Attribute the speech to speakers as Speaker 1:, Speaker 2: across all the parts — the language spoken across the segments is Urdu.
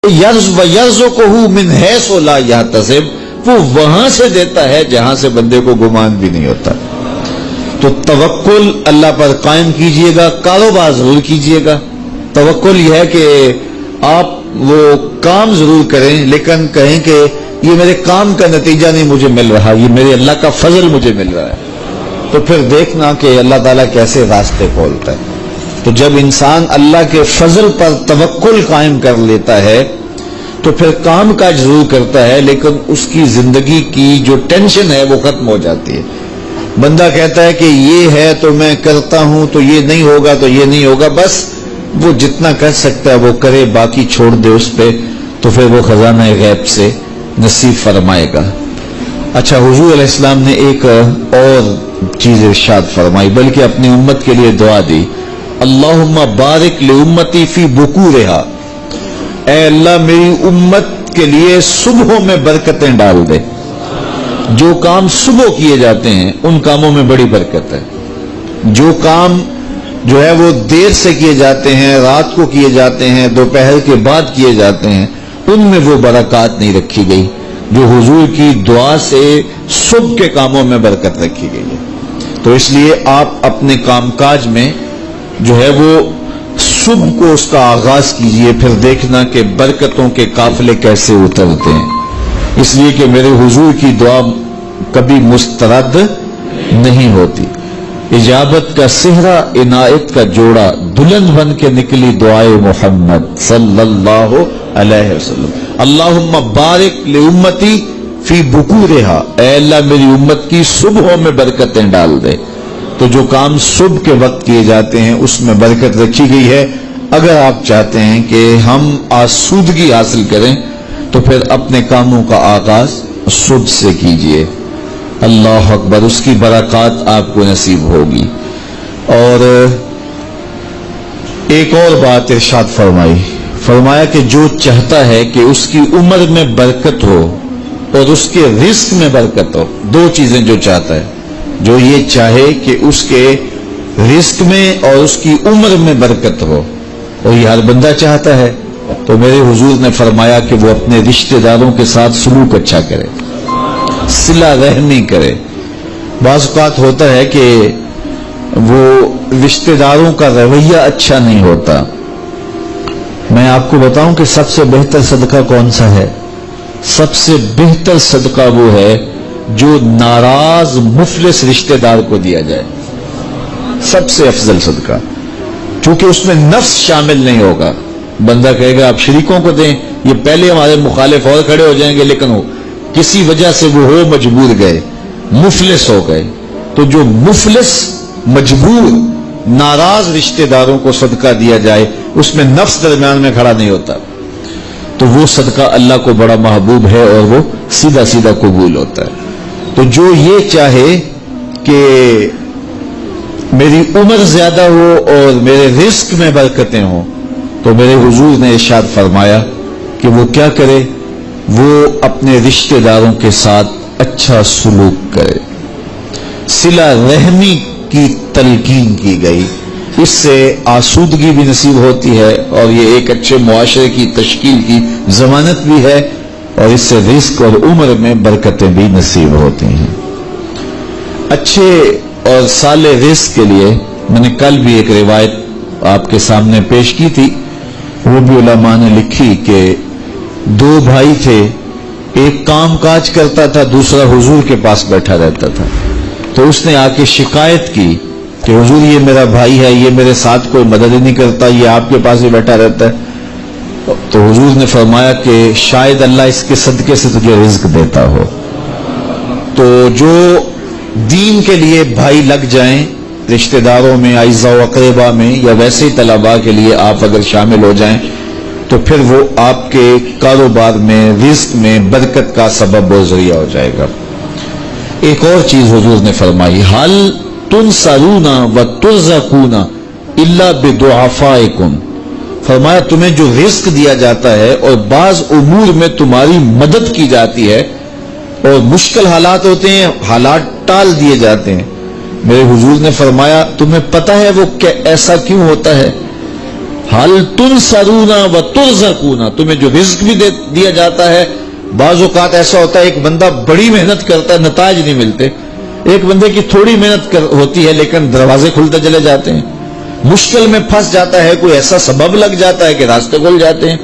Speaker 1: یرزقہ من حیث لا یحتسب، وہ وہاں سے دیتا ہے جہاں سے بندے کو گمان بھی نہیں ہوتا۔ تو توکل اللہ پر قائم کیجئے گا، کاروبار ضرور کیجئے گا۔ توکل یہ ہے کہ آپ وہ کام ضرور کریں لیکن کہیں کہ یہ میرے کام کا نتیجہ نہیں مجھے مل رہا، یہ میرے اللہ کا فضل مجھے مل رہا ہے، تو پھر دیکھنا کہ اللہ تعالیٰ کیسے راستے کھولتا ہے۔ تو جب انسان اللہ کے فضل پر توکل قائم کر لیتا ہے تو پھر کام کاج ضرور کرتا ہے لیکن اس کی زندگی کی جو ٹینشن ہے وہ ختم ہو جاتی ہے۔ بندہ کہتا ہے کہ یہ ہے تو میں کرتا ہوں، تو یہ نہیں ہوگا تو یہ نہیں ہوگا، بس وہ جتنا کر سکتا ہے وہ کرے، باقی چھوڑ دے اس پہ، تو پھر وہ خزانہ غیب سے نصیب فرمائے گا۔ اچھا، حضور علیہ السلام نے ایک اور چیز ارشاد فرمائی، بلکہ اپنی امت کے لیے دعا دی، اللہم بارک لامتی فی بکورہا، اے اللہ میری امت کے لیے صبحوں میں برکتیں ڈال دے۔ جو کام صبح کیے جاتے ہیں ان کاموں میں بڑی برکت ہے، جو کام جو ہے وہ دیر سے کیے جاتے ہیں، رات کو کیے جاتے ہیں، دوپہر کے بعد کیے جاتے ہیں، ان میں وہ برکات نہیں رکھی گئی جو حضور کی دعا سے صبح کے کاموں میں برکت رکھی گئی ہے۔ تو اس لیے آپ اپنے کام کاج میں جو ہے وہ صبح کو اس کا آغاز کیجئے، پھر دیکھنا کہ برکتوں کے قافلے کیسے اترتے ہیں، اس لیے کہ میرے حضور کی دعا کبھی مسترد نہیں ہوتی۔ اجابت کا صحرا، عنایت کا جوڑا، دلہن بن کے نکلی دعائے محمد صلی اللہ علیہ وسلم۔ اللہم بارک لامتی فی بکورہا، اے اللہ میری امت کی صبحوں میں برکتیں ڈال دے۔ تو جو کام صبح کے وقت کیے جاتے ہیں اس میں برکت رکھی گئی ہے۔ اگر آپ چاہتے ہیں کہ ہم آسودگی حاصل کریں تو پھر اپنے کاموں کا آغاز صبح سے کیجئے۔ اللہ اکبر، اس کی برکات آپ کو نصیب ہوگی۔ اور ایک اور بات ارشاد فرمایا کہ جو چاہتا ہے کہ اس کی عمر میں برکت ہو اور اس کے رزق میں برکت ہو، دو چیزیں جو چاہتا ہے، جو یہ چاہے کہ اس کے رزق میں اور اس کی عمر میں برکت ہو، اور یہ ہر بندہ چاہتا ہے، تو میرے حضور نے فرمایا کہ وہ اپنے رشتہ داروں کے ساتھ سلوک اچھا کرے، صلہ رحمی کرے۔ بعض اوقات ہوتا ہے کہ وہ رشتہ داروں کا رویہ اچھا نہیں ہوتا۔ میں آپ کو بتاؤں کہ سب سے بہتر صدقہ کون سا ہے؟ سب سے بہتر صدقہ وہ ہے جو ناراض مفلس رشتہ دار کو دیا جائے، سب سے افضل صدقہ، چونکہ اس میں نفس شامل نہیں ہوگا۔ بندہ کہے گا آپ شریکوں کو دیں، یہ پہلے ہمارے مخالف اور کھڑے ہو جائیں گے، لیکن کسی وجہ سے وہ ہو مجبور گئے، مفلس ہو گئے، تو جو مفلس مجبور ناراض رشتہ داروں کو صدقہ دیا جائے اس میں نفس درمیان میں کھڑا نہیں ہوتا، تو وہ صدقہ اللہ کو بڑا محبوب ہے اور وہ سیدھا سیدھا قبول ہوتا ہے۔ تو جو یہ چاہے کہ میری عمر زیادہ ہو اور میرے رزق میں برکتیں ہوں، تو میرے حضور نے ارشاد فرمایا کہ وہ کیا کرے، وہ اپنے رشتہ داروں کے ساتھ اچھا سلوک کرے۔ صلہ رحمی کی تلقین کی گئی، اس سے آسودگی بھی نصیب ہوتی ہے اور یہ ایک اچھے معاشرے کی تشکیل کی ضمانت بھی ہے، اور اس سے رزق اور عمر میں برکتیں بھی نصیب ہوتی ہیں۔ اچھے اور صالح رزق کے لیے میں نے کل بھی ایک روایت آپ کے سامنے پیش کی تھی، وہ بھی علماء نے لکھی کہ دو بھائی تھے، ایک کام کاج کرتا تھا، دوسرا حضور کے پاس بیٹھا رہتا تھا۔ تو اس نے آ کے شکایت کی کہ حضور یہ میرا بھائی ہے، یہ میرے ساتھ کوئی مدد ہی نہیں کرتا، یہ آپ کے پاس ہی بیٹھا رہتا ہے۔ تو حضور نے فرمایا کہ شاید اللہ اس کے صدقے سے تجھے رزق دیتا ہو۔ تو جو دین کے لیے بھائی لگ جائیں، رشتہ داروں میں، اعزاء و اقرباء میں، یا ویسے ہی طلباء کے لیے آپ اگر شامل ہو جائیں تو پھر وہ آپ کے کاروبار میں، رزق میں برکت کا سبب و ذریعہ ہو جائے گا۔ ایک اور چیز حضور نے فرمائی، حل تنصرون وترزقون الا بضعفائکم، فرمایا تمہیں جو رزق دیا جاتا ہے اور بعض امور میں تمہاری مدد کی جاتی ہے اور مشکل حالات ہوتے ہیں، حالات ٹال دیے جاتے ہیں، میرے حضور نے فرمایا تمہیں پتہ ہے وہ ایسا کیوں ہوتا ہے؟ حل تنصرونا و ترزقونا، تمہیں جو رزق بھی دیا جاتا ہے. بعض اوقات ایسا ہوتا ہے ایک بندہ بڑی محنت کرتا ہے نتائج نہیں ملتے، ایک بندے کی تھوڑی محنت ہوتی ہے لیکن دروازے کھلتے چلے جاتے ہیں. مشکل میں پھنس جاتا ہے، کوئی ایسا سبب لگ جاتا ہے کہ راستے کھل جاتے ہیں.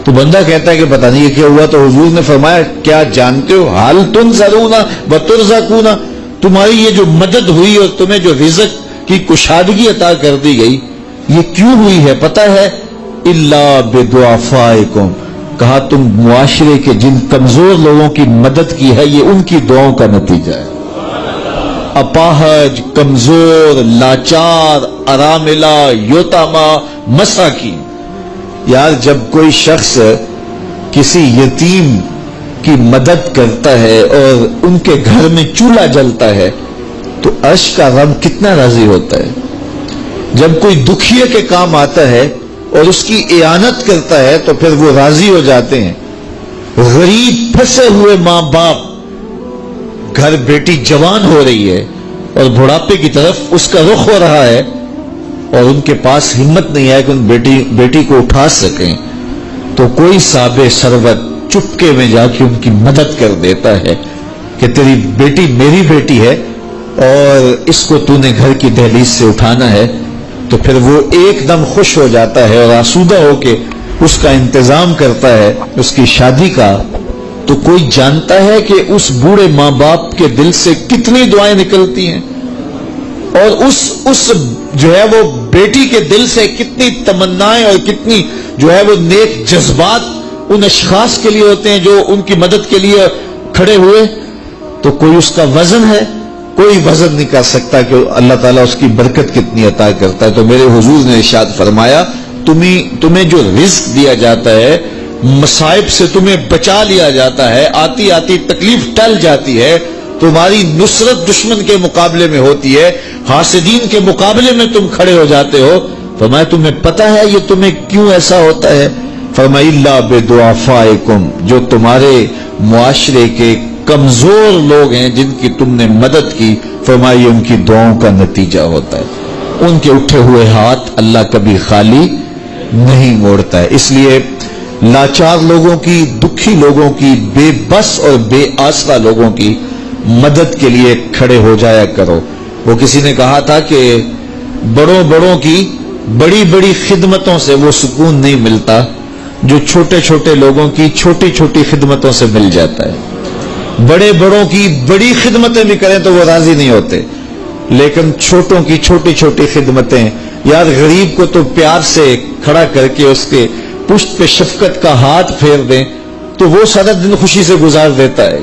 Speaker 1: تو بندہ کہتا ہے کہ پتہ نہیں یہ کیا ہوا. تو حضور نے فرمایا کیا جانتے ہو حل تنصرونا و ترزقونا، تمہاری یہ جو مدد ہوئی اور تمہیں جو رزق کی کشادگی عطا کر دی گئی یہ کیوں ہوئی ہے پتہ ہے؟ الا بدعفائکم، کہا تم معاشرے کے جن کمزور لوگوں کی مدد کی ہے یہ ان کی دعاؤں کا نتیجہ ہے. اپاہج، کمزور، لاچار، اراملہ، یتامہ، مساکین. یار جب کوئی شخص کسی یتیم کی مدد کرتا ہے اور ان کے گھر میں چولہا جلتا ہے تو عرش کا رب کتنا راضی ہوتا ہے. جب کوئی دکھیے کے کام آتا ہے اور اس کی اعانت کرتا ہے تو پھر وہ راضی ہو جاتے ہیں. غریب پھنسے ہوئے ماں باپ، گھر بیٹی جوان ہو رہی ہے اور بڑھاپے کی طرف اس کا رخ ہو رہا ہے اور ان کے پاس ہمت نہیں ہے کہ ان بیٹی کو اٹھا سکیں، تو کوئی صاحب ثروت چپکے میں جا کے ان کی مدد کر دیتا ہے کہ تیری بیٹی میری بیٹی ہے اور اس کو تو نے گھر کی دہلیز سے اٹھانا ہے. تو پھر وہ ایک دم خوش ہو جاتا ہے اور آسودہ ہو کے اس کا انتظام کرتا ہے اس کی شادی کا. تو کوئی جانتا ہے کہ اس بوڑھے ماں باپ کے دل سے کتنی دعائیں نکلتی ہیں اور اس جو ہے وہ بیٹی کے دل سے کتنی تمنائیں اور کتنی جو ہے وہ نیک جذبات ان اشخاص کے لیے ہوتے ہیں جو ان کی مدد کے لیے کھڑے ہوئے. تو کوئی اس کا وزن ہے؟ کوئی وزن نہیں کر سکتا کہ اللہ تعالیٰ اس کی برکت کتنی عطا کرتا ہے. تو میرے حضور نے ارشاد فرمایا تمہیں جو رزق دیا جاتا ہے، مصائب سے تمہیں بچا لیا جاتا ہے، آتی آتی تکلیف ٹل جاتی ہے، تمہاری نصرت دشمن کے مقابلے میں ہوتی ہے، حاسدین کے مقابلے میں تم کھڑے ہو جاتے ہو. فرمایا تمہیں پتہ ہے یہ تمہیں کیوں ایسا ہوتا ہے؟ فرمایا الا بدعفائکم، جو تمہارے معاشرے کے کمزور لوگ ہیں جن کی تم نے مدد کی، فرمایا ان کی دعاؤں کا نتیجہ ہوتا ہے. ان کے اٹھے ہوئے ہاتھ اللہ کبھی خالی نہیں موڑتا ہے. اس لیے لاچار لوگوں کی، دکھی لوگوں کی، بے بس اور بے آسرا لوگوں کی مدد کے لیے کھڑے ہو جایا کرو. وہ کسی نے کہا تھا کہ بڑوں کی بڑی بڑی خدمتوں سے وہ سکون نہیں ملتا جو چھوٹے چھوٹے لوگوں کی چھوٹی چھوٹی خدمتوں سے مل جاتا ہے. بڑوں کی بڑی خدمتیں بھی کریں تو وہ راضی نہیں ہوتے، لیکن چھوٹوں کی چھوٹی چھوٹی خدمتیں، یار غریب کو تو پیار سے کھڑا کر کے اس کے پشت پہ شفقت کا ہاتھ پھیر دیں تو وہ سارا دن خوشی سے گزار دیتا ہے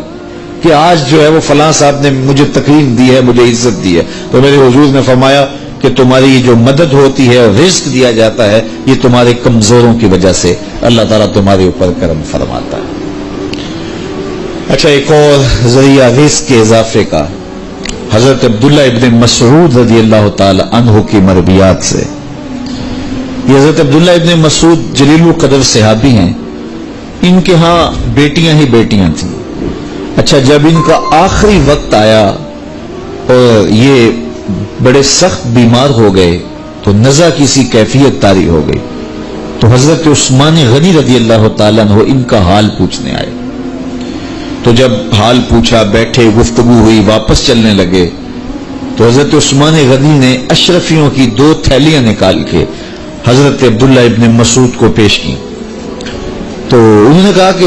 Speaker 1: کہ آج جو ہے وہ فلاں صاحب نے مجھے تکریم دی ہے، مجھے عزت دی ہے. تو میرے حضور نے فرمایا کہ تمہاری یہ جو مدد ہوتی ہے اور رزق دیا جاتا ہے یہ تمہارے کمزوروں کی وجہ سے اللہ تعالیٰ تمہارے اوپر کرم فرماتا ہے. اچھا، ایک اور ذریعہ رزق کے اضافے کا حضرت عبداللہ ابن مسعود رضی اللہ تعالی عنہ کی مرویات سے. یہ حضرت عبداللہ ابن مسعود جلیل القدر صحابی ہیں. ان کے ہاں بیٹیاں ہی بیٹیاں تھیں. اچھا، جب ان کا آخری وقت آیا اور یہ بڑے سخت بیمار ہو گئے تو نزع کی سی کیفیت طاری ہو گئی. تو حضرت عثمان غنی رضی اللہ تعالیٰ عنہ ان کا حال پوچھنے آئے. تو جب حال پوچھا، بیٹھے، گفتگو ہوئی، واپس چلنے لگے تو حضرت عثمان غنی نے اشرفیوں کی 2 تھیلیاں نکال کے حضرت عبداللہ ابن مسعود کو پیش کی. تو انہوں نے کہا کہ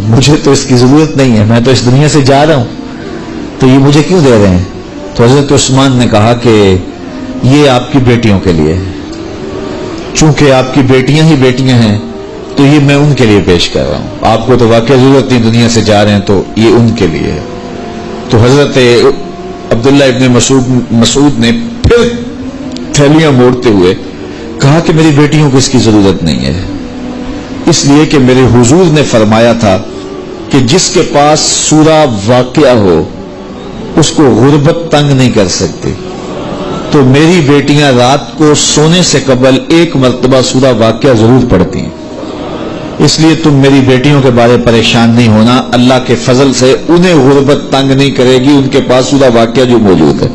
Speaker 1: مجھے تو اس کی ضرورت نہیں ہے، میں تو اس دنیا سے جا رہا ہوں، تو یہ مجھے کیوں دے رہے ہیں؟ تو حضرت عثمان نے کہا کہ یہ آپ کی بیٹیوں کے لیے ہے، چونکہ آپ کی بیٹیاں ہی بیٹیاں ہیں تو یہ میں ان کے لیے پیش کر رہا ہوں. آپ کو تو واقعی ضرورت نہیں، دنیا سے جا رہے ہیں، تو یہ ان کے لیے ہے. تو حضرت عبداللہ ابن مسعود نے پھر تھیلیاں موڑتے ہوئے کہا کہ میری بیٹیوں کو اس کی ضرورت نہیں ہے، اس لیے کہ میرے حضور نے فرمایا تھا کہ جس کے پاس سورہ واقعہ ہو اس کو غربت تنگ نہیں کر سکتی. تو میری بیٹیاں رات کو سونے سے قبل 1 مرتبہ سورہ واقعہ ضرور پڑھتی ہیں، اس لیے تم میری بیٹیوں کے بارے پریشان نہیں ہونا. اللہ کے فضل سے انہیں غربت تنگ نہیں کرے گی، ان کے پاس سورہ واقعہ جو موجود ہے.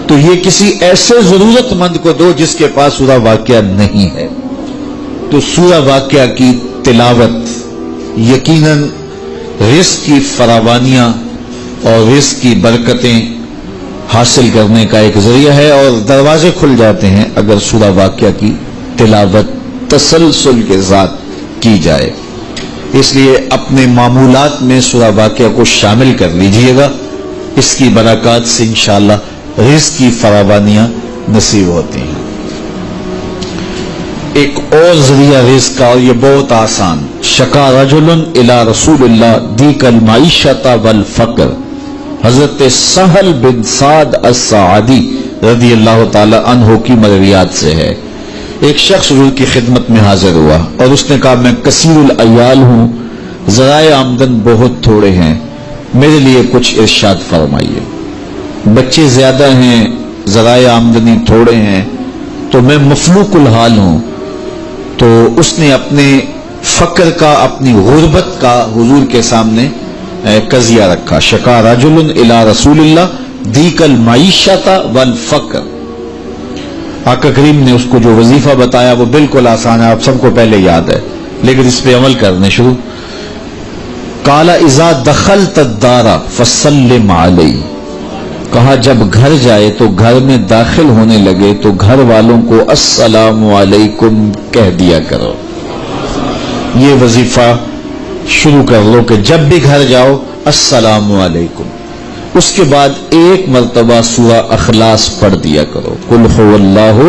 Speaker 1: تو یہ کسی ایسے ضرورت مند کو دو جس کے پاس سورہ واقعہ نہیں ہے. تو سورہ واقعہ کی تلاوت یقیناً رزق کی فراوانیاں اور رزق کی برکتیں حاصل کرنے کا ایک ذریعہ ہے، اور دروازے کھل جاتے ہیں اگر سورہ واقعہ کی تلاوت تسلسل کے ساتھ کی جائے۔ اس لیے اپنے معمولات میں سورہ واقعہ کو شامل کر لیجئے گا، اس کی برکات سے انشاءاللہ رزق کی فراوانیاں نصیب ہوتی ہیں۔ ایک اور ذریعہ رزق کا، اور یہ بہت آسان، شکا رجل الی رسول اللہ دیک المعیشۃ والفقر، حضرت سہل بن سعد الساعدی رضی اللہ تعالی عنہ کی مرویات سے ہے۔ ایک شخص حضور کی خدمت میں حاضر ہوا اور اس نے کہا میں کثیر العیال ہوں، ذرائع آمدن بہت تھوڑے ہیں، میرے لیے کچھ ارشاد فرمائیے۔ بچے زیادہ ہیں، ذرائع آمدنی تھوڑے ہیں، تو میں مفلوق الحال ہوں۔ تو اس نے اپنے فقر کا، اپنی غربت کا حضور کے سامنے قضیہ رکھا۔ شکا رجل الی رسول اللہ دیک المعیشۃ والفقر۔ آقا کریم نے اس کو جو وظیفہ بتایا وہ بالکل آسان ہے، آپ سب کو پہلے یاد ہے، لیکن اس پہ عمل کرنے شروع۔ قال اذا دخلت الدار فسلم علی، کہا جب گھر جائے تو گھر میں داخل ہونے لگے تو گھر والوں کو السلام علیکم کہہ دیا کرو۔ یہ وظیفہ شروع کر لو کہ جب بھی گھر جاؤ السلام علیکم۔ اس کے بعد ایک مرتبہ سورہ اخلاص پڑھ دیا کرو، قل هو اللہ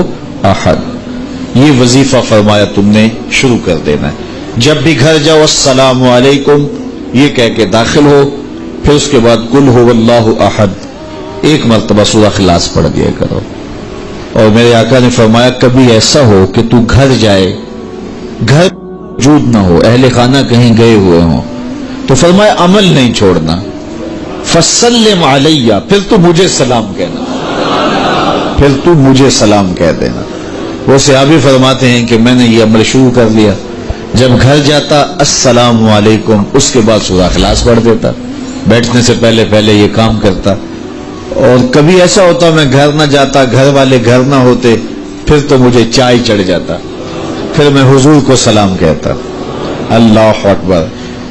Speaker 1: احد۔ یہ وظیفہ فرمایا تم نے شروع کر دینا ہے، جب بھی گھر جاؤ السلام علیکم یہ کہہ کے داخل ہو، پھر اس کے بعد قل هو اللہ احد ایک مرتبہ سورہ اخلاص پڑھ دیا کرو۔ اور میرے آقا نے فرمایا کبھی ایسا ہو کہ تو گھر جائے، گھر موجود نہ ہو، اہل خانہ کہیں گئے ہوئے ہوں، تو فرمایا عمل نہیں چھوڑنا، فسلم علیہ، پھر تو مجھے سلام کہنا، پھر تو مجھے سلام کہہ دینا۔ وہ صحابی فرماتے ہیں کہ میں نے یہ عمل شروع کر لیا، جب گھر جاتا السلام علیکم، اس کے بعد سورہ اخلاص پڑھ دیتا، بیٹھنے سے پہلے پہلے یہ کام کرتا۔ اور کبھی ایسا ہوتا میں گھر نہ جاتا، گھر والے گھر نہ ہوتے، پھر تو مجھے چائے چڑھ جاتا، پھر میں حضور کو سلام کہتا۔ اللہ اکبر۔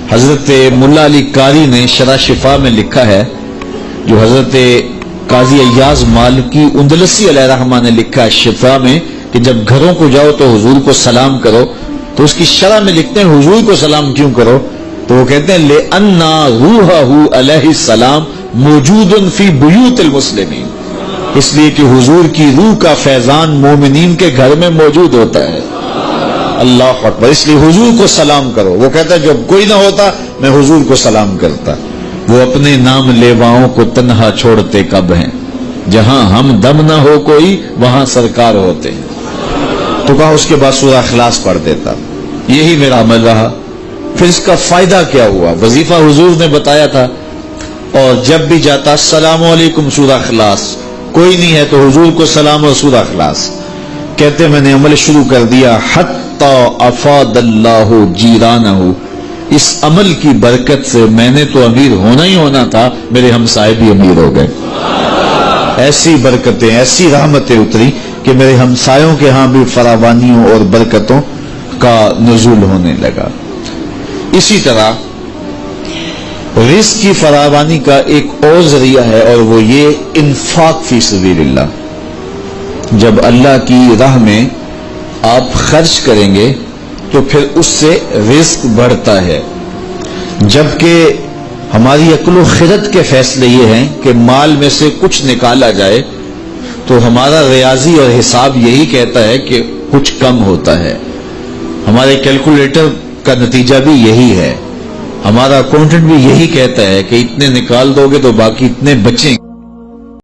Speaker 1: حضرت ملا علی قاری نے شرح شفا میں لکھا ہے، جو حضرت قاضی ایاز مالکی اندلسی علیہ رحمہ نے لکھا ہے شفا میں، کہ جب گھروں کو جاؤ تو حضور کو سلام کرو، تو اس کی شرح میں لکھتے ہیں حضور کو سلام کیوں کرو، تو وہ کہتے ہیں لِأَنَّ رُوحَهُ علیہ السلام موجود فی بیوت المسلمین، اس لیے کہ حضور کی روح کا فیضان مومنین کے گھر میں موجود ہوتا ہے۔ اللہ اکبر۔ اس لیے حضور کو سلام کرو۔ وہ کہتا ہے جب کوئی نہ ہوتا میں حضور کو سلام کرتا۔ وہ اپنے نام لیواؤں کو تنہا چھوڑتے کب ہیں، جہاں ہم دم نہ ہو کوئی وہاں سرکار ہوتے ہیں۔ تو کہا اس کے بعد سورہ اخلاص پڑھ دیتا۔ یہی میرا عمل رہا۔ پھر اس کا فائدہ کیا ہوا؟ وظیفہ حضور نے بتایا تھا، اور جب بھی جاتا السلام علیکم سورہ اخلاص، کوئی نہیں ہے تو حضور کو سلام اور سورہ اخلاص۔ کہتے میں نے عمل شروع کر دیا، حتی افاد اللہ جیرانہ، اس عمل کی برکت سے میں نے تو امیر ہونا ہی ہونا تھا، میرے ہمسائے بھی امیر ہو گئے۔ ایسی برکتیں، ایسی رحمتیں اتری کہ میرے ہمسایوں کے ہاں بھی فراوانیوں اور برکتوں کا نزول ہونے لگا۔ اسی طرح رزق کی فراوانی کا ایک اور ذریعہ ہے، اور وہ یہ انفاق فی سبیل اللہ۔ جب اللہ کی راہ میں آپ خرچ کریں گے تو پھر اس سے رزق بڑھتا ہے، جبکہ ہماری عقل و خرد کے فیصلے یہ ہیں کہ مال میں سے کچھ نکالا جائے تو ہمارا ریاضی اور حساب یہی کہتا ہے کہ کچھ کم ہوتا ہے، ہمارے کیلکولیٹر کا نتیجہ بھی یہی ہے، ہمارا اکاؤنٹنٹ بھی یہی کہتا ہے کہ اتنے نکال دو گے تو باقی اتنے بچیں۔